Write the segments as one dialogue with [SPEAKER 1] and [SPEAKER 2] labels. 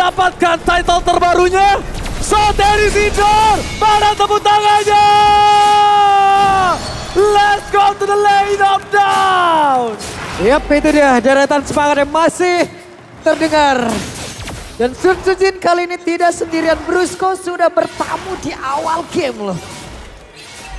[SPEAKER 1] mendapatkan title terbarunya. So Dennis Indoor, mana tepuk tangannya? Let's go to the lane of down.
[SPEAKER 2] Yap, itu dia deretan semangat yang masih terdengar. Dan Sun Sujin kali ini tidak sendirian, Brusco sudah bertamu di awal game loh.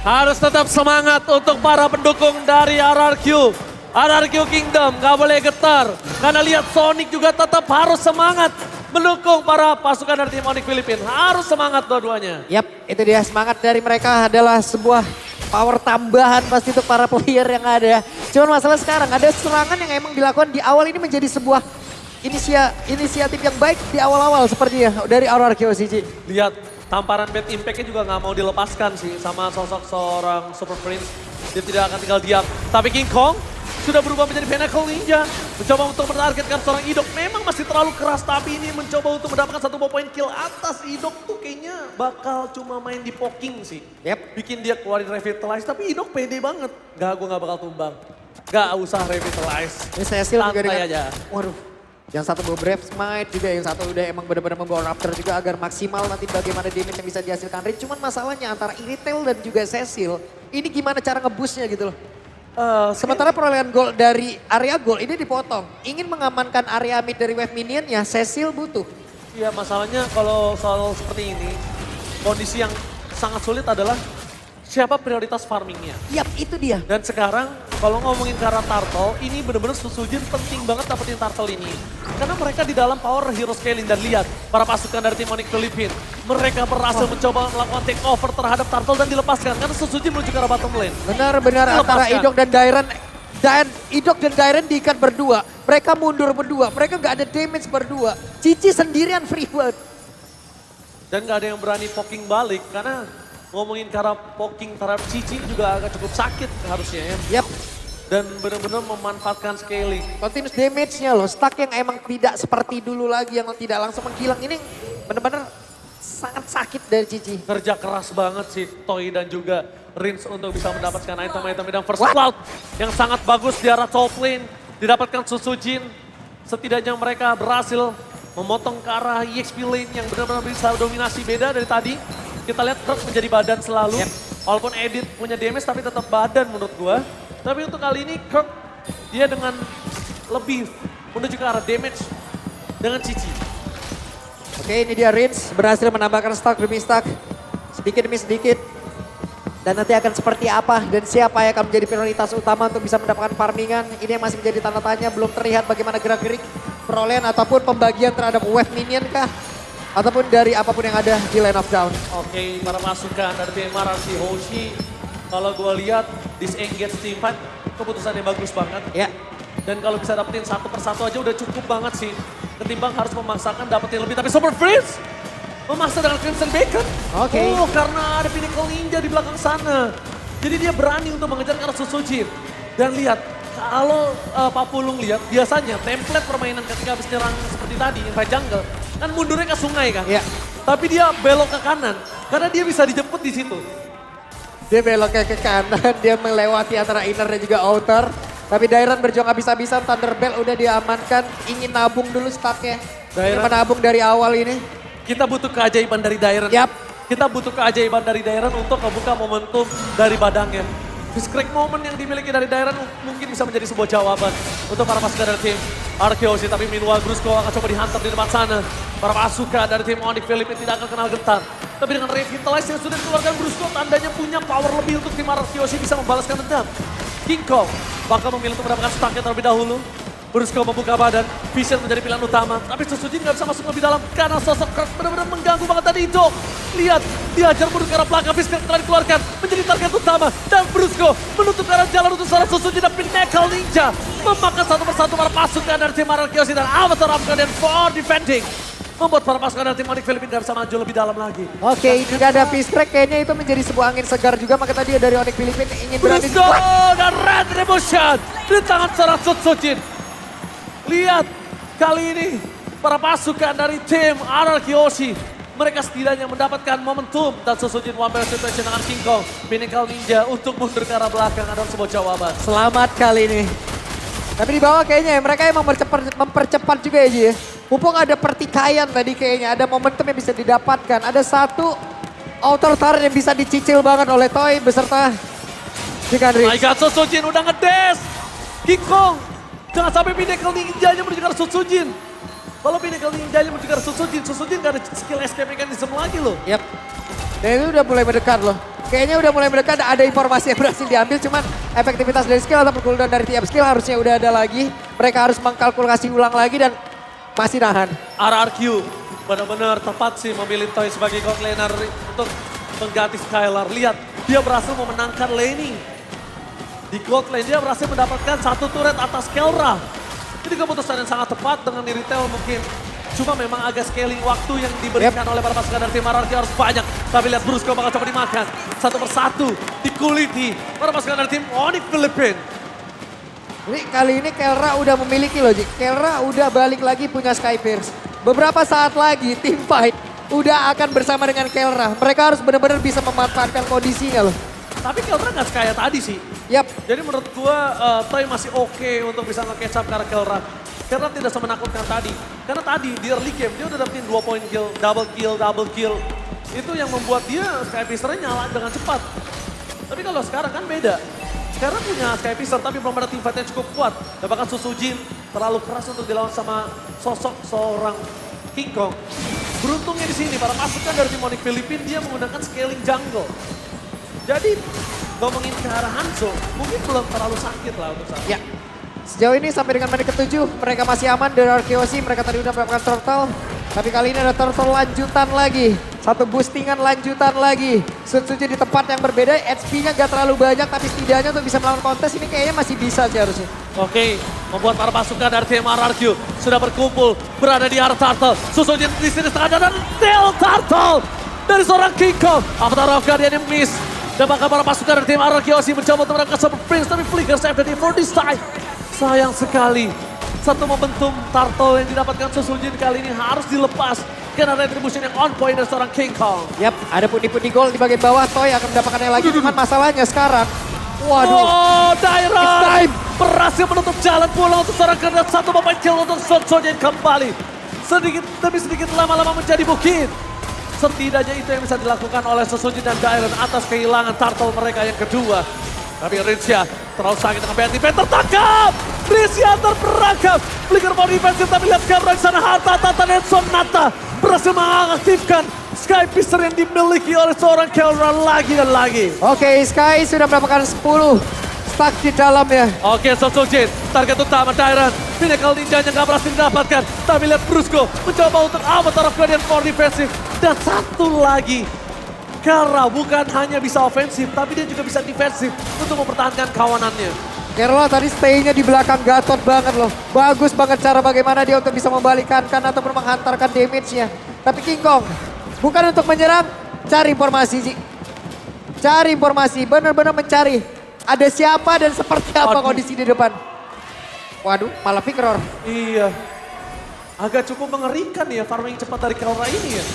[SPEAKER 1] Harus tetap semangat untuk para pendukung dari RRQ. RRQ Kingdom gak boleh getar. Karena lihat Sonic juga tetap harus semangat mendukung para pasukan dari tim Onyx Philippines. Harus semangat dua-duanya.
[SPEAKER 2] Yap, itu dia semangat dari mereka adalah sebuah power tambahan pasti untuk para player yang ada. Cuman masalah sekarang ada serangan yang emang dilakukan di awal ini menjadi sebuah inisiatif yang baik di awal-awal sepertinya dari RRQ OCG.
[SPEAKER 1] Lihat tamparan bad impact-nya juga nggak mau dilepaskan sih sama sosok seorang Super Prince. Dia tidak akan tinggal diam. Tapi King Kong sudah berubah menjadi Pinnacle Ninja. Mencoba untuk menargetkan seorang Idok. Memang masih terlalu keras tapi ini mencoba untuk mendapatkan 1 poin kill atas. Idok tuh kayaknya bakal cuma main di poking sih.
[SPEAKER 2] Yep.
[SPEAKER 1] Bikin dia keluarin Revitalize tapi Idok pede banget. Gak, gue gak bakal tumbang. Gak usah Revitalize.
[SPEAKER 2] Ini saya juga
[SPEAKER 1] Santai
[SPEAKER 2] dengan,
[SPEAKER 1] aja.
[SPEAKER 2] waduh. Yang satu bawa Brave Smite juga, yang satu udah emang benar-benar membawa Raptor juga agar maksimal nanti bagaimana damage yang bisa dihasilkan Rin. Cuman masalahnya antara Irithel dan juga Cecil, ini gimana cara nge-boostnya gitu loh. Sementara perolehan gol dari area gol ini dipotong. Ingin mengamankan area mid dari wave minionnya, Cecil butuh.
[SPEAKER 1] Iya, masalahnya kalau soal seperti ini, kondisi yang sangat sulit adalah siapa prioritas farmingnya.
[SPEAKER 2] Yap, itu dia.
[SPEAKER 1] Dan sekarang kalau ngomongin ke arah Turtle, ini benar-benar Susujin penting banget dapetin Turtle ini. Karena mereka di dalam power hero scaling dan lihat para pasukan dari tim Onyx Philippines. Mereka berhasil mencoba melakukan take over terhadap Turtle dan dilepaskan. Karena Susujin menuju ke arah bottom lane.
[SPEAKER 2] Benar-benar antara Idok dan Dairen. Dan Idok dan Dairen diikat berdua. Mereka mundur berdua. Mereka gak ada damage berdua. Cici sendirian free bird.
[SPEAKER 1] Dan gak ada yang berani poking balik karena ngomongin cara poking terhadap Cici juga agak cukup sakit harusnya ya.
[SPEAKER 2] Yap.
[SPEAKER 1] Dan benar-benar memanfaatkan scaling.
[SPEAKER 2] Continuous damage-nya loh, stack yang emang tidak seperti dulu lagi, yang tidak langsung menghilang. Ini benar-benar sangat sakit dari Cici.
[SPEAKER 1] Kerja keras banget sih Toy dan juga Rins untuk bisa mendapatkan item-item dan first
[SPEAKER 2] What?
[SPEAKER 1] cloud yang sangat bagus di arah top lane. Didapatkan Susujin, setidaknya mereka berhasil memotong ke arah EXP lane yang benar-benar bisa dominasi beda dari tadi. Kita lihat Kirk menjadi badan selalu, walaupun Edit punya damage tapi tetap badan menurut gua. Tapi untuk kali ini Kirk, dia dengan lebih menuju ke arah damage dengan Cici.
[SPEAKER 2] Oke, ini dia Rins berhasil menambahkan stack demi stack. Sedikit demi sedikit. Dan nanti akan seperti apa dan siapa yang akan menjadi prioritas utama untuk bisa mendapatkan farmingan. Ini yang masih menjadi tanda tanya, belum terlihat bagaimana gerak-gerik perolehan ataupun pembagian terhadap wave minion kah. Ataupun dari apapun yang ada di Lane of Down.
[SPEAKER 1] Oke, para pasukan dari tim RRQ Hoshi, kalau gue lihat disengage team fight, keputusan yang bagus banget.
[SPEAKER 2] Ya.
[SPEAKER 1] Dan kalau bisa dapetin satu persatu aja udah cukup banget sih. Ketimbang harus memaksakan dapetin lebih. Tapi Super Prince memaksa dengan Crimson Bacon.
[SPEAKER 2] Oke.
[SPEAKER 1] Oh, karena ada Pinnacle Ninja di belakang sana. Jadi dia berani untuk mengejar ke arah Susujin. Dan lihat, kalau Pak Pulung lihat, biasanya template permainan ketika habis nyerang seperti tadi, invade jungle, kan mundurnya ke sungai kan.
[SPEAKER 2] Iya.
[SPEAKER 1] Tapi dia belok ke kanan, karena dia bisa dijemput di situ.
[SPEAKER 2] Dia beloknya ke kanan, dia melewati antara inner dan juga outer. Tapi Dairen berjuang habis-habisan, Thunderbell udah diamankan, ingin nabung dulu stacknya. Ingin
[SPEAKER 1] Dairen.
[SPEAKER 2] menabung dari awal ini.
[SPEAKER 1] Kita butuh keajaiban dari Dairen.
[SPEAKER 2] Yap.
[SPEAKER 1] Kita butuh keajaiban dari Dairen untuk membuka momentum dari badangnya. Discreet moment yang dimiliki dari Dairen mungkin bisa menjadi sebuah jawaban untuk para pasukan dari tim RQC. Tapi meanwhile Brusco akan coba dihantar di depan sana. Para pasukan dari tim Onyx Philippines tidak akan kenal gentar. Tapi dengan Revitalize yang sudah dikeluarkan Brusco, tandanya punya power lebih untuk tim RQC bisa membalaskan dendam. King Kong bakal memilih untuk mendapatkan stacknya terlebih dahulu. Brusco membuka badan, Vision menjadi pilihan utama. Tapi Susujin nggak bisa masuk lebih dalam karena sosok Kirk benar-benar mengganggu banget tadi itu. Lihat, diajar mundur ke arah belakang, Vision telah dikeluarkan menjadi target utama. Dan Brusco menutup ke arah jalan untuk seorang Susujin dan Pinnacle Ninja. Memakan satu persatu para pasukan dari tim RRQ dan Avatar Upgrade dan for defending. Membuat para pasukan dari tim Onyx Philippines nggak bisa maju lebih dalam lagi.
[SPEAKER 2] Oke, tidak ada Pistrek, kayaknya itu menjadi sebuah angin segar juga. Maka tadi dari Onyx Philippines ingin berani.
[SPEAKER 1] Brusco dan Red Revolution di tangan seorang Susujin. Lihat, kali ini para pasukan dari tim RRQ Hoshi, mereka setidaknya mendapatkan momentum dan Susujin one barrel situation dengan King Kong. Pinnacle Ninja untuk mundur ke arah belakang adalah sebuah jawaban.
[SPEAKER 2] Selamat kali ini. Tapi di bawah kayaknya ya mereka emang mempercepat juga ya Ji ya. Mumpung ada pertikaian tadi kayaknya, ada momentum yang bisa didapatkan. Ada satu outer turret yang bisa dicicil banget oleh Toy beserta Chicken
[SPEAKER 1] My
[SPEAKER 2] Rich.
[SPEAKER 1] God, Sosojin udah ngedes. King Kong, jangan sampai Pinnacle Ninja-nya menuju ke arah Sosojin. Kalau Pinnacle Ninja-nya menuju ke arah Sosojin gak ada skill escape mechanism lagi loh.
[SPEAKER 2] Yap. Dan itu udah mulai mendekat loh. Kayaknya udah mulai mendekat, ada informasi yang berhasil diambil, cuman efektivitas dari skill atau cooldown dari tiap skill harusnya udah ada lagi. Mereka harus mengkalkulasi ulang lagi dan masih nahan.
[SPEAKER 1] RRQ benar-benar tepat sih memilih Toy sebagai god laner untuk mengganti Skylar. Lihat, dia berhasil memenangkan laning. Di gold lane dia berhasil mendapatkan satu turret atas Kelra. Jadi keputusan yang sangat tepat dengan di retail mungkin. Cuma memang agak scaling waktu yang diberikan oleh para pasukan dari tim RRQ harus banyak. Tapi lihat Brusco bakal coba dimakan. Satu persatu dikuliti para pasukan dari tim Onyx Philippines.
[SPEAKER 2] Ini kali ini Kelra udah memiliki loh Ji. Kelra udah balik lagi punya Skypierce. Beberapa saat lagi tim fight udah akan bersama dengan Kelra. Mereka harus benar-benar bisa memanfaatkan kondisinya loh.
[SPEAKER 1] Tapi Kelra nggak sekaya tadi sih.
[SPEAKER 2] Yap.
[SPEAKER 1] Jadi menurut gua Toy masih oke untuk bisa nge-catch up karena Kelra. Karena tidak semenakutkan tadi. Karena tadi di early game dia udah dapetin 2 point kill, double kill. Itu yang membuat dia Skypierce-nya nyala dengan cepat. Tapi kalau sekarang kan beda. Karena punya Skypierce tapi belum ada team fight yang cukup kuat. Dan bahkan Susujin terlalu keras untuk dilawan sama sosok seorang King Kong. Beruntungnya di sini para pasukan dari tim Onyx Philippines dia menggunakan scaling jungle. Jadi ngomongin ke arah Hanzo mungkin belum terlalu sakit lah untuk saat ini.
[SPEAKER 2] Ya. Sejauh ini sampai dengan menit ke-7 mereka masih aman dari RKOC. Mereka tadi udah mendapatkan turtle. Tapi kali ini ada turtle lanjutan lagi. Satu boostingan lanjutan lagi. Sutsuji di tempat yang berbeda. HP-nya gak terlalu banyak tapi setidaknya untuk bisa melawan kontes ini kayaknya masih bisa sih harusnya.
[SPEAKER 1] Oke, membuat para pasukan dari tim RRQ sudah berkumpul berada di arah turtle. Susujin di sini setengah dan Tail Turtle dari seorang King Kong. Avatar of Guardian yang miss. Dan bahkan para pasukan dari tim RRQ mencoba untuk menangkap Super Prince tapi Flicker save the day for this time. Sayang sekali, satu momentum turtle yang didapatkan Susujin kali ini harus dilepas. Karena retribution yang on point dari seorang King Kong.
[SPEAKER 2] Yap, ada pundi-pundi gol di bagian bawah. Toy akan mendapatkannya lagi. Cuman masalahnya sekarang. Waduh.
[SPEAKER 1] Oh, Daira
[SPEAKER 2] It's time.
[SPEAKER 1] berhasil menutup jalan pulang untuk seorang kerja. Satu pemain kill untuk Susujin kembali. Sedikit demi sedikit lama-lama menjadi bukit. Setidaknya itu yang bisa dilakukan oleh Susujin dan Dairon atas kehilangan turtle mereka yang kedua. Tapi Rincia terlalu sakit dengan BNT tertangkap. Rincia terperangkap. Flicker mau defensif tapi lihat kamera di sana. Tata dan Sonata berhasil mengaktifkan Skypiercer yang dimiliki oleh seorang Kelra lagi dan lagi.
[SPEAKER 2] Oke, Sky sudah mendapatkan 10 stuck di dalam ya.
[SPEAKER 1] Oke, Susujin, target utama Dairon. Pinnacle Ninja-nya gak berhasil didapatkan. Tapi lihat Brusco mencoba untuk Avatar of Guardian for defensif. Dan satu lagi, Kelra bukan hanya bisa ofensif, tapi dia juga bisa defensif untuk mempertahankan kawanannya.
[SPEAKER 2] Kerla tadi stay-nya di belakang Gatot banget loh. Bagus banget cara bagaimana dia untuk bisa membalikkan ataupun menghantarkan damage-nya. Tapi King Kong, bukan untuk menyerang, cari informasi Ji. Cari informasi, benar-benar mencari. Ada siapa dan seperti apa
[SPEAKER 1] Aduh.
[SPEAKER 2] kondisi di depan. Waduh, malah Vikror.
[SPEAKER 1] Iya, agak cukup mengerikan ya farming cepat dari Kelra ini ya.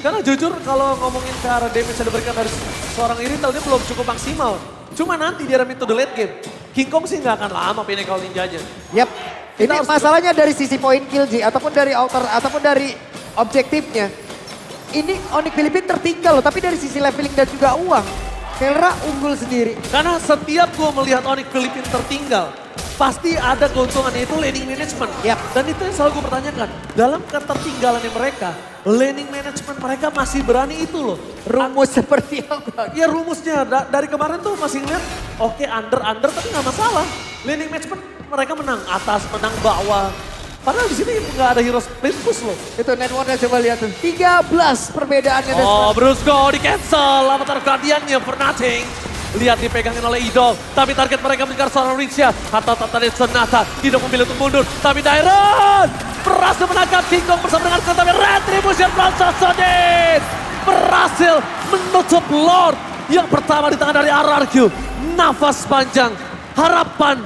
[SPEAKER 1] Karena jujur kalau ngomongin ke arah damage yang diberikan dari seorang Irithel dia belum cukup maksimal. Cuma nanti di mid to the late game, King Kong sih nggak akan lama Pinnacle Ninja-nya.
[SPEAKER 2] Yap, ini
[SPEAKER 1] harus
[SPEAKER 2] masalahnya dari sisi point kill Ji, ataupun dari outer, ataupun dari objektifnya. Ini Onyx Philippines tertinggal loh, tapi dari sisi leveling dan juga uang, Kelra unggul sendiri.
[SPEAKER 1] Karena setiap gue melihat Onyx Philippines tertinggal, pasti ada keuntungannya itu laning management.
[SPEAKER 2] Yap.
[SPEAKER 1] Dan itu yang selalu gue pertanyakan, dalam ketertinggalannya mereka, laning management mereka masih berani itu loh.
[SPEAKER 2] Rumus seperti apa?
[SPEAKER 1] Ya rumusnya dari kemarin tuh masih ngeliat, oke under tapi nggak masalah. Laning management mereka menang atas, menang bawah. Padahal di sini nggak ada hero split push loh.
[SPEAKER 2] Itu networknya coba lihat tuh. 13 perbedaannya. dan
[SPEAKER 1] Oh, Brusco di cancel, Avatar Guardian-nya for nothing. Lihat dipegangin oleh Idol, tapi target mereka mengejar seorang Rincia. Hatta dan Sonata, Idol memilih untuk mundur, tapi Dairon berhasil menangkap King Kong bersama dengan tapi retribution from Susujin berhasil menutup Lord yang pertama di tangan dari RRQ. Nafas panjang, harapan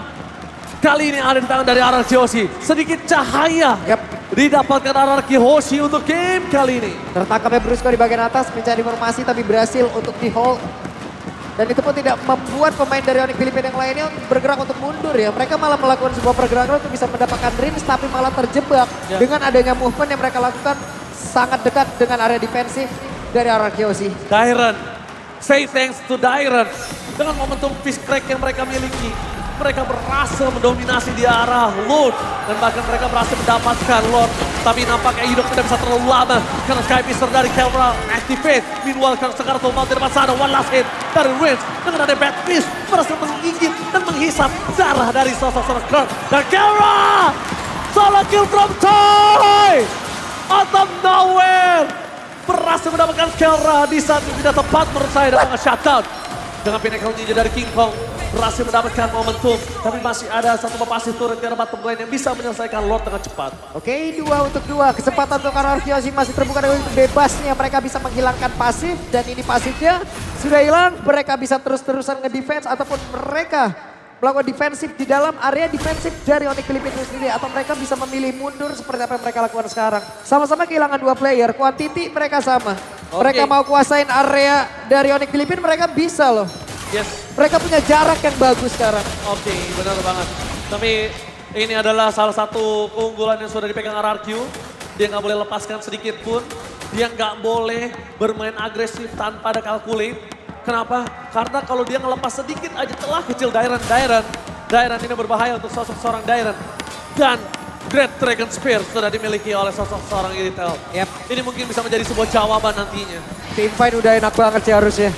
[SPEAKER 1] kali ini ada di tangan dari RRQ Hoshi. Sedikit cahaya
[SPEAKER 2] Yap.
[SPEAKER 1] didapatkan RRQ Hoshi untuk game kali ini.
[SPEAKER 2] Tertangkapnya Brusco di bagian atas mencari informasi tapi berhasil untuk di hold. Dan itu pun tidak membuat pemain dari Onyx Filipina yang lainnya bergerak untuk mundur ya. Mereka malah melakukan sebuah pergerakan untuk bisa mendapatkan Rins tapi malah terjebak.
[SPEAKER 1] Ya.
[SPEAKER 2] Dengan adanya movement yang mereka lakukan sangat dekat dengan area defensif dari RRQC.
[SPEAKER 1] Dairon, say thanks to Dairon. Dengan momentum fist crack yang mereka miliki, mereka berhasil mendominasi di arah Lord. Dan bahkan mereka berhasil mendapatkan Lord. Tapi nampaknya Idok tidak bisa terlalu lama. Karena Sky Pister dari Kelra activate. Meanwhile, Kang Sekar Tomal di depan sana. One last hit dari Rins. Dengan ada Bad Fist berhasil menggigit dan menghisap darah dari sosok Kirk. Dan Kelra! Solo kill from Toy! Out of nowhere! Berhasil mendapatkan Kelra di saat yang tidak tepat menurut saya dalam shutdown. Dengan Pinnacle Ninja dari King Kong berhasil mendapatkan momentum. Tapi masih ada satu pasif turret di arah bottom lane yang bisa menyelesaikan Lord dengan cepat.
[SPEAKER 2] Oke, 2 untuk 2. Kesempatan untuk RRQC masih terbuka dengan bebasnya. Mereka bisa menghilangkan pasif dan ini pasifnya sudah hilang. Mereka bisa terus-terusan nge-defense ataupun mereka melakukan defensif di dalam area defensif dari Onyx Filipina sendiri. Atau mereka bisa memilih mundur seperti apa yang mereka lakukan sekarang. Sama-sama kehilangan 2 player, quantity mereka sama. Mereka mau kuasain area dari Onyx Filipina, mereka bisa loh.
[SPEAKER 1] Yes.
[SPEAKER 2] Mereka punya jarak yang bagus sekarang.
[SPEAKER 1] Oke, benar banget. Tapi ini adalah salah satu keunggulan yang sudah dipegang RRQ. Dia nggak boleh lepaskan sedikit pun. Dia nggak boleh bermain agresif tanpa ada calculate. Kenapa? Karena kalau dia ngelepas sedikit aja telah kecil Dairon ini berbahaya untuk sosok seorang Dairon. Dan Great Dragon Spear sudah dimiliki oleh sosok seorang Iritel.
[SPEAKER 2] Yep.
[SPEAKER 1] Ini mungkin bisa menjadi sebuah jawaban nantinya.
[SPEAKER 2] Team fight udah enak banget sih harusnya.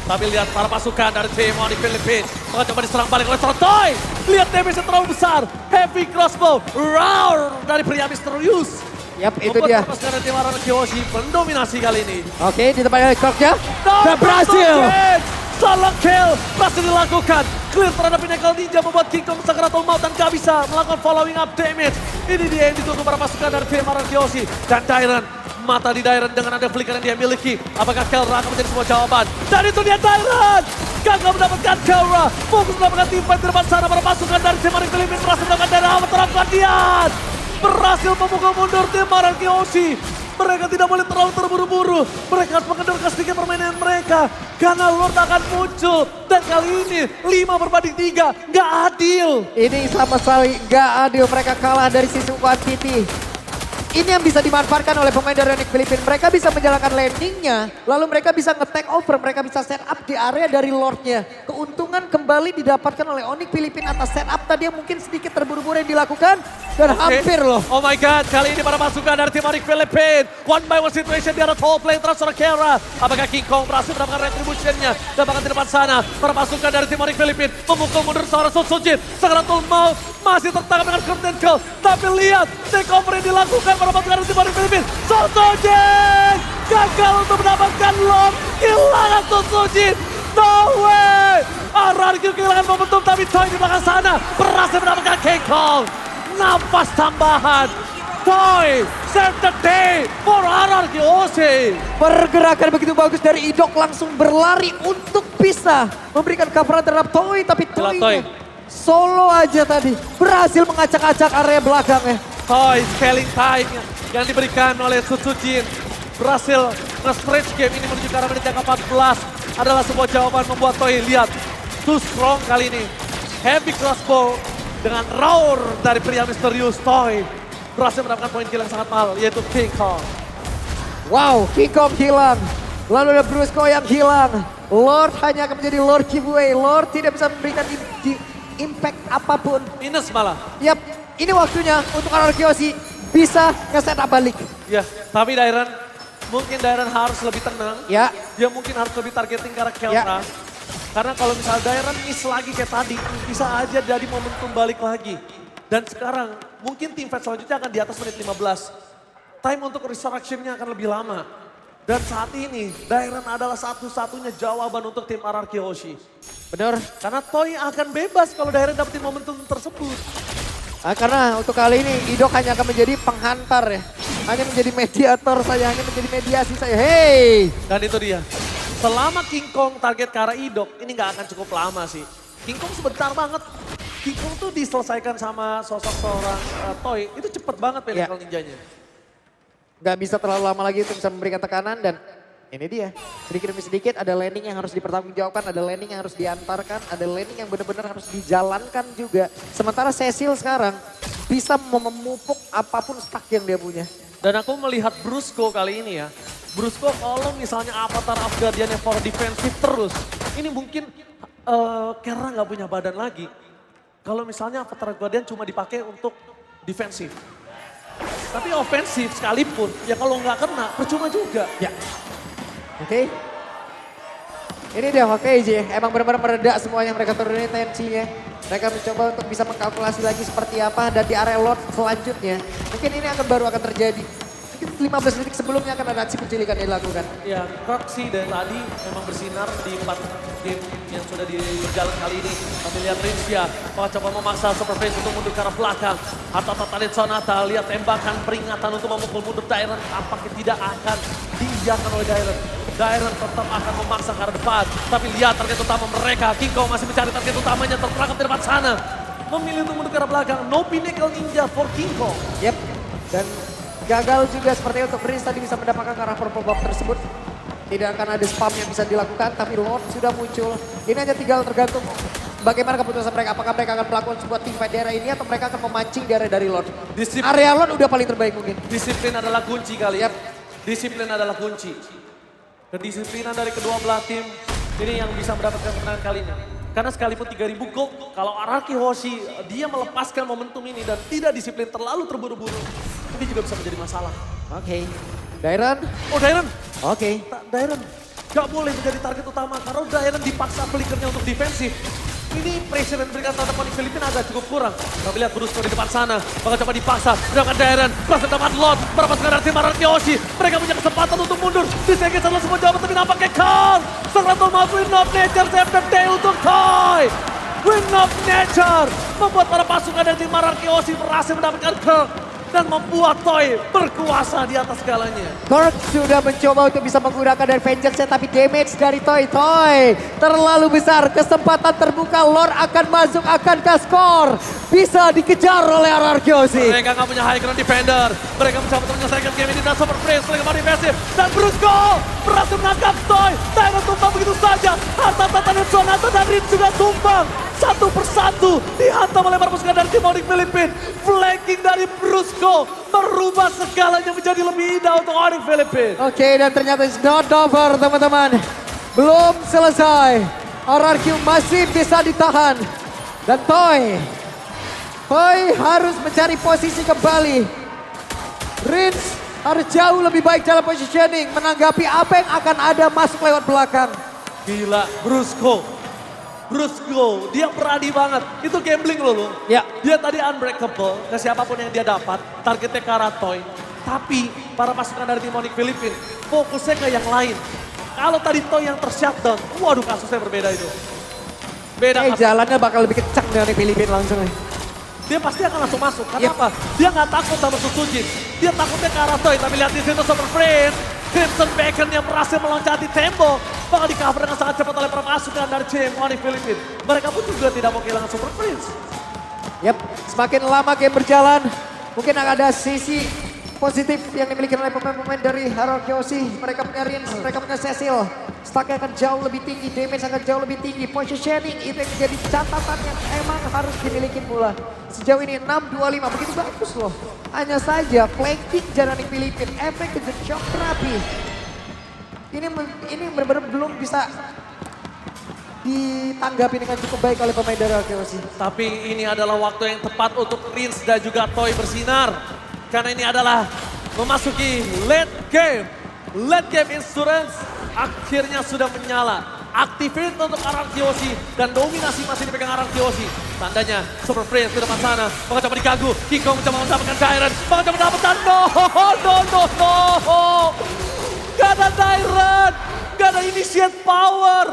[SPEAKER 1] Tapi lihat para pasukan dari tim Onyx Filipina. Akan coba diserang balik oleh Trotoy. Lihat damage terlalu besar. Heavy crossbow. Roar dari pria misterius.
[SPEAKER 2] Yap, itu dia.
[SPEAKER 1] Membuat pasukan dari tim RRQ mendominasi kali ini.
[SPEAKER 2] Oke, di depan Kirknya. Dan berhasil.
[SPEAKER 1] Solo kill berhasil dilakukan. Clear terhadap Pinnacle Ninja membuat King Kong Sakaratul Maut dan gak bisa melakukan following up damage. Ini dia yang ditunggu para pasukan dari tim RRQ. Dan Dairon, mata di Dairon dengan ada flicker yang dia miliki. Apakah Kelra akan menjadi sebuah jawaban? Dan itu dia Dairon! Gagal mendapatkan Kelra. Fokus mendapatkan tim fight di depan sana. Para pasukan dari tim Onyx Filipina berhasil mendapatkan Dairon. Terapkan Dian! Berhasil memukul mundur tim RRQ. Mereka tidak boleh terlalu terburu-buru. Mereka harus mengendorkan sedikit permainan mereka. Karena Lord akan muncul. Dan kali ini 5 berbanding 3. Nggak adil.
[SPEAKER 2] Ini sama sekali nggak adil. Mereka kalah dari sisi quantity. Ini yang bisa dimanfaatkan oleh pemain dari Onyx Filipina. Mereka bisa menjalankan landingnya. Lalu mereka bisa nge-take over. Mereka bisa set up di area dari Lordnya. Keuntungan kembali didapatkan oleh Onyx Filipina atas set up tadi yang mungkin sedikit terburu-buru yang dilakukan. Dan hampir loh.
[SPEAKER 1] Oh my god, kali ini para pasukan dari tim Onyx Filipina. One by one situation di arah top lane transfer Kelra. Apakah King Kong berhasil mendapatkan retribution-nya? Dan bahkan di depan sana, para pasukan dari tim Onyx Filipina memukul mundur seorang Sun Sujin. Sakaratul Maut masih tertangkap dengan Curtain Call. Tapi lihat, takeover yang dilakukan para pasukan dari tim Onyx Filipina. Sun Sujin gagal untuk mendapatkan Lord. Kehilangan Sun Sujin. No way! RRQ kehilangan momentum tapi Toy di belakang sana berhasil mendapatkan King Kong. Nafas tambahan. Toy, save the day for RRQ.
[SPEAKER 2] Pergerakan begitu bagus dari Idok langsung berlari untuk bisa memberikan cover terhadap Toy. Tapi Toy solo aja tadi berhasil mengacak-acak area belakangnya.
[SPEAKER 1] Toy, scaling time yang diberikan oleh Sutsujin. Berhasil nge-stretch game ini menuju ke arah menit yang ke-14. Adalah sebuah jawaban membuat Toy lihat. Too strong kali ini. Heavy crossbow. Dengan roar dari pria misterius Toy berhasil mendapatkan poin kill yang sangat mahal yaitu King Kong.
[SPEAKER 2] Wow, King Kong hilang. Lalu ada Brusco yang hilang. Lord hanya akan menjadi Lord giveaway. Lord tidak bisa memberikan impact apapun.
[SPEAKER 1] Minus malah.
[SPEAKER 2] Yap, ini waktunya untuk RRQ bisa nge-set up balik.
[SPEAKER 1] Ya, tapi Dairon, mungkin Dairon harus lebih tenang.
[SPEAKER 2] Ya.
[SPEAKER 1] Dia mungkin harus lebih targeting ke arah Kelra. Karena kalau misalnya Dairon miss lagi kayak tadi, bisa aja jadi momentum balik lagi. Dan sekarang mungkin tim fight selanjutnya akan di atas menit 15. Time untuk resurrection-nya akan lebih lama. Dan saat ini Dairon adalah satu-satunya jawaban untuk tim RRQ Hoshi.
[SPEAKER 2] Benar.
[SPEAKER 1] Karena Toy akan bebas kalau Dairon dapetin momentum tersebut.
[SPEAKER 2] Karena untuk kali ini Idok hanya akan menjadi penghantar ya. Hanya menjadi mediator saya, hanya menjadi mediasi saya. Hey!
[SPEAKER 1] Dan itu dia. Selama King Kong target ke arah Idok, ini nggak akan cukup lama sih. King Kong sebentar banget. King Kong tuh diselesaikan sama sosok seorang Toy, itu cepet banget Pinnacle Ninjanya.
[SPEAKER 2] Nggak bisa terlalu lama lagi untuk bisa memberikan tekanan dan Ini dia, sedikit demi sedikit ada landing yang harus dipertanggungjawabkan, ada landing yang harus diantarkan, ada landing yang benar-benar harus dijalankan juga. Sementara Cecil sekarang bisa memupuk apapun stack yang dia punya.
[SPEAKER 1] Dan aku melihat Brusco kali ini ya. Brusco kalau misalnya avatar Asgardiannya for defensive terus. Ini mungkin karena nggak punya badan lagi. Kalau misalnya avatar Asgardian cuma dipakai untuk defensif. Tapi ofensif sekalipun, ya kalau nggak kena percuma juga.
[SPEAKER 2] Ya. Oke. Ini dia HKJ, emang benar-benar meredak semuanya, mereka turunin tensinya. Mereka mencoba untuk bisa mengkalkulasi lagi seperti apa dan di area Lord selanjutnya. Mungkin ini baru akan terjadi. Mungkin 15 detik sebelumnya akan ada aksi penculikan yang dilakukan.
[SPEAKER 1] Ya, Kirk sih dari tadi memang bersinar di 4 game yang sudah berjalan kali ini. Tapi lihat Rinsia, coba memaksa Super Face untuk mundur ke arah belakang. Harta Talit Sonata, lihat tembakan peringatan untuk memukul mundur Dairon. Tampaknya tidak akan diiyakan oleh Dairon. Dairon tetap akan memaksa ke arah depan. Tapi lihat target utama mereka, King Kong masih mencari target utamanya terperangkap di depan sana. Memilih untuk mundur ke arah belakang, no pinnacle ninja for King Kong.
[SPEAKER 2] Yep, dan gagal juga seperti untuk Prince tadi bisa mendapatkan ke arah purple buff tersebut. Tidak akan ada spam yang bisa dilakukan, tapi Lord sudah muncul. Ini hanya tinggal tergantung bagaimana keputusan mereka. Apakah mereka akan melakukan sebuah team fight di area ini atau mereka akan memancing di area dari Lord. Area Lord udah paling terbaik mungkin.
[SPEAKER 1] Disiplin adalah kunci kali.
[SPEAKER 2] Yep.
[SPEAKER 1] Disiplin adalah kunci. Kedisiplinan dari kedua belah tim ini yang bisa mendapatkan kemenangan kali ini. Karena sekalipun 3000 gold, kalau Araki Hoshi dia melepaskan momentum ini dan tidak disiplin terlalu terburu-buru, ini juga bisa menjadi masalah.
[SPEAKER 2] Oke. Dairon.
[SPEAKER 1] Oh Dairon,
[SPEAKER 2] Oke.
[SPEAKER 1] Dairon gak boleh menjadi target utama karena Dairon dipaksa flickernya untuk defensif. Ini pressure yang diberikan terhadap Onyx Filipina agak cukup kurang. Tapi lihat Brusco di depan sana, bakal coba dipaksa. Mendapatkan Dairon, berhasil dapat Lord, berapa sekarang tim Araki Hoshi. Mereka punya kesempatan untuk mundur. Disegel adalah semua jawaban tapi nampaknya Carl. Serantau maaf Win of Nature save the day untuk Toy. Win of Nature membuat para pasukan dari tim Araki Hoshi berhasil mendapatkan Kirk. Dan membuat Toy berkuasa di atas segalanya.
[SPEAKER 2] Kirk sudah mencoba untuk bisa menggunakan dari Vengeance tapi damage dari Toy terlalu besar. Kesempatan terbuka, Lord akan masuk, akan ke skor. Bisa dikejar oleh Araki Hoshi.
[SPEAKER 1] Mereka nggak punya high ground defender. Mereka mencoba untuk menyelesaikan game ini dan Super Prince mereka mau defensif. Dan Brusco berhasil menangkap Toy. Dairon tumbang begitu saja. Harta dan Sonata dan Rin juga tumbang. Satu persatu dihantam oleh para pasukan dari tim Onyx Filipina. Flanking dari Brusco merubah segalanya menjadi lebih indah untuk Onyx Filipina.
[SPEAKER 2] Oke, dan ternyata it's not over teman-teman. Belum selesai. RRQ masih bisa ditahan. Dan Toy harus mencari posisi kembali. Rins harus jauh lebih baik dalam positioning. Menanggapi apa yang akan ada masuk lewat belakang.
[SPEAKER 1] Gila, Brusco, dia berani banget. Itu gambling loh.
[SPEAKER 2] Ya.
[SPEAKER 1] Dia tadi unbreakable ke siapapun yang dia dapat. Targetnya ke arah Toy. Tapi para pasukan dari tim Onyx Filipina fokusnya ke yang lain. Kalau tadi Toy yang tershutdown, waduh kasusnya berbeda itu. Beda kasus.
[SPEAKER 2] Jalannya bakal lebih kencang dari Filipina langsung.
[SPEAKER 1] Dia pasti akan langsung masuk. Karena apa? Dia nggak takut sama Susujin. Dia takutnya ke arah Toy. Tapi lihat di situ Super Prince. Crimson Bacon yang berhasil meloncati tembok. Bakal di cover dengan sangat cepat oleh para pasukan dari tim Onyx Filipina. Mereka pun juga tidak mau kehilangan Super Prince.
[SPEAKER 2] Yap, semakin lama game berjalan, mungkin akan ada sisi positif yang dimiliki oleh pemain-pemain dari Araki Hoshi. Mereka punya Rins, mereka punya Cecil. Stacknya akan jauh lebih tinggi, damage akan jauh lebih tinggi. Positioning itu yang menjadi catatan yang emang harus dimiliki pula. Sejauh ini 6-25, begitu bagus loh. Hanya saja flanking Jarani Filipina, efek kejejok terapi. Ini benar-benar belum bisa ditanggapi dengan cukup baik oleh pemain dari Araki Hoshi.
[SPEAKER 1] Tapi ini adalah waktu yang tepat untuk Rins dan juga Toy bersinar. Karena ini adalah memasuki late game. Late game insurance akhirnya sudah menyala. Activate untuk Araki Hoshi dan dominasi masih dipegang Araki Hoshi. Tandanya Super Prince di depan sana. Bakal coba diganggu. King Kong mencoba mendapatkan Dairon. Bakal coba mendapatkan no. Gak ada Dairon. Gak ada initiate power.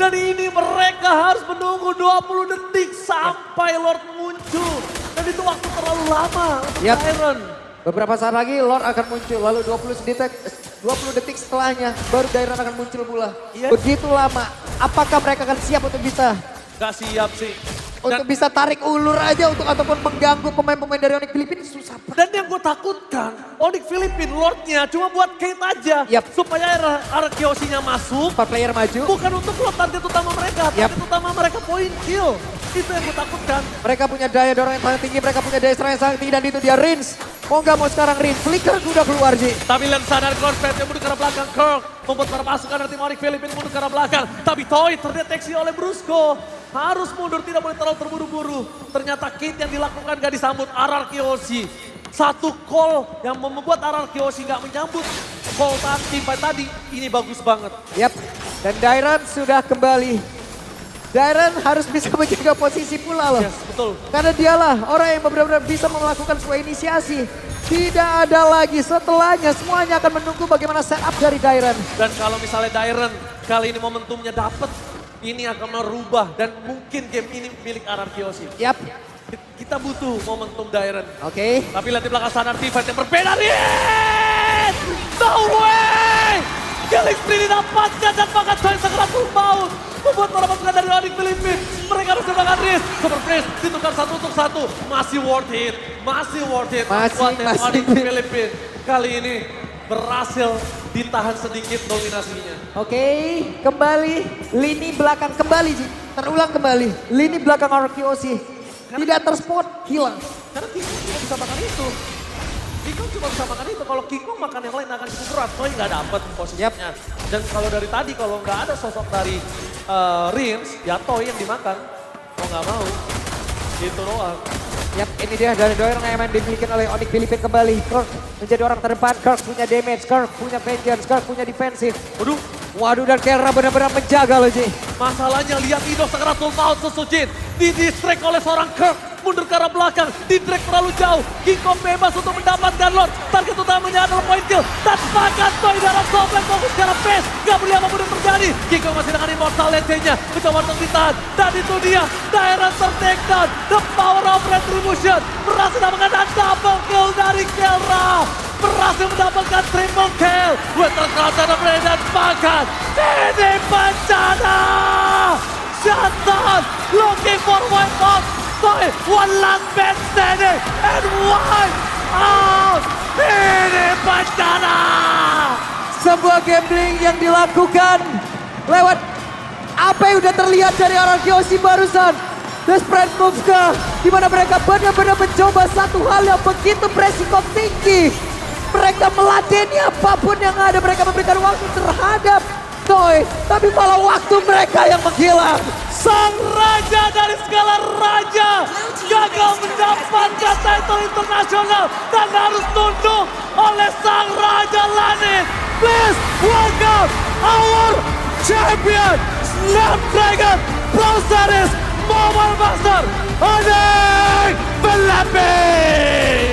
[SPEAKER 1] Dan ini mereka harus menunggu 20 detik sampai Lord muncul. Dan itu waktu terlalu lama untuk Dairon.
[SPEAKER 2] Beberapa saat lagi Lord akan muncul, lalu 20 detik setelahnya baru Dairon akan muncul pula.
[SPEAKER 1] Iya.
[SPEAKER 2] Begitu lama, apakah mereka akan siap untuk bisa?
[SPEAKER 1] Gak siap sih.
[SPEAKER 2] Untuk bisa tarik ulur aja untuk ataupun mengganggu pemain-pemain dari Onyx Filipina susah.
[SPEAKER 1] Dan yang gue takutkan, Onyx Filipina Lordnya cuma buat Kate aja.
[SPEAKER 2] Yap.
[SPEAKER 1] Supaya Arkeosinya masuk.
[SPEAKER 2] 4 player maju.
[SPEAKER 1] Bukan untuk Lord, target utama mereka.
[SPEAKER 2] Yap.
[SPEAKER 1] Target utama mereka point kill. Itu yang gue takutkan.
[SPEAKER 2] Mereka punya daya dorong yang sangat tinggi, mereka punya daya serang yang sangat tinggi dan itu dia Rins. Mau nggak mau sekarang Rins, Flicker sudah keluar Ji.
[SPEAKER 1] Tapi Len sadar Corvette yang mundur ke arah belakang. Kirk membuat para pasukan dari tim Onyx Filipina mundur ke arah belakang. Tapi Toy terdeteksi oleh Brusco. Harus mundur, tidak boleh terlalu terburu-buru. Ternyata Kate yang dilakukan gak disambut Ararkioshi. Satu call yang membuat Ararkioshi gak menyambut call tim fight tadi. Ini bagus banget.
[SPEAKER 2] Yap, dan Dairan sudah kembali. Dairan harus bisa menjaga posisi pula loh.
[SPEAKER 1] Yes, betul.
[SPEAKER 2] Karena dialah orang yang benar-benar bisa melakukan sebuah inisiasi. Tidak ada lagi setelahnya, semuanya akan menunggu bagaimana setup dari Dairan.
[SPEAKER 1] Dan kalau misalnya Dairen kali ini momentumnya dapet, ini akan merubah dan mungkin game ini milik Ararkioshi.
[SPEAKER 2] Yap,
[SPEAKER 1] Kita butuh momentum Dairen.
[SPEAKER 2] oke.
[SPEAKER 1] Tapi lihat di belakang sana Tifa yang berbeda. Riz! No way! Killing spree didapatkan dan bahkan Toy segera tumbau. Membuat para pasukan dari Onyx Filipina. Mereka harus mendapatkan Riz. Super Freeze ditukar 1 untuk 1. Masih worth it. Masih worth it.
[SPEAKER 2] Masih.
[SPEAKER 1] Onyx Filipina kali ini berhasil ditahan sedikit dominasinya.
[SPEAKER 2] Oke, kembali lini belakang kembali Ji. Terulang kembali, lini belakang Arkeoshi. Tidak terspot, hilang.
[SPEAKER 1] Karena King Kong cuma bisa makan itu. King Kong cuma bisa makan itu. Kalau King Kong makan yang lain akan cukup berat. Toy nggak dapet posisinya. Dan kalau dari tadi kalau nggak ada sosok dari Rins, ya Toy yang dimakan. Mau nggak mau. Itu doang.
[SPEAKER 2] Yap, ini dia dari dorong yang dimiliki oleh Onyx Filipina kembali. Kirk menjadi orang terdepan, Kirk punya damage, Kirk punya vengeance, Kirk punya defensif.
[SPEAKER 1] Waduh,
[SPEAKER 2] Waduh, dan Kelra benar-benar menjaga loh Ji.
[SPEAKER 1] masalahnya lihat Ido segera full out Susujin. Di-distract oleh seorang Kirk. Mundur ke arah belakang, di-drag terlalu jauh. King Kong bebas untuk mendapatkan Lord. Target utamanya adalah point kill. Tanpakan Toy dalam softline fokus ke arah pace. Gak boleh apapun yang terjadi. King Kong masih dengan immortal legend-nya. Mencoba untuk ditahan. Dan itu dia, Dairan ter-take down. The power of retribution. Berhasil mendapatkan double kill dari Kelra. Berhasil mendapatkan triple kill. Weather Counter dan bahkan ini bencana. Shutdown, looking for white box. Toy, one last man standing and white out. Ini bencana.
[SPEAKER 2] Sebuah gambling yang dilakukan lewat apa yang udah terlihat dari Ararkioshi barusan. Desperate moves ke dimana mereka benar-benar mencoba satu hal yang begitu beresiko tinggi. Mereka meladeni apapun yang ada, mereka memberikan waktu terhadap Toy, tapi malah waktu mereka yang menghilang.
[SPEAKER 1] Sang raja dari segala raja gagal mendapatkan title internasional dan harus tunduk oleh sang raja langit. Please welcome our champion Snapdragon Pro Series Mobile Master Onyx Filipina.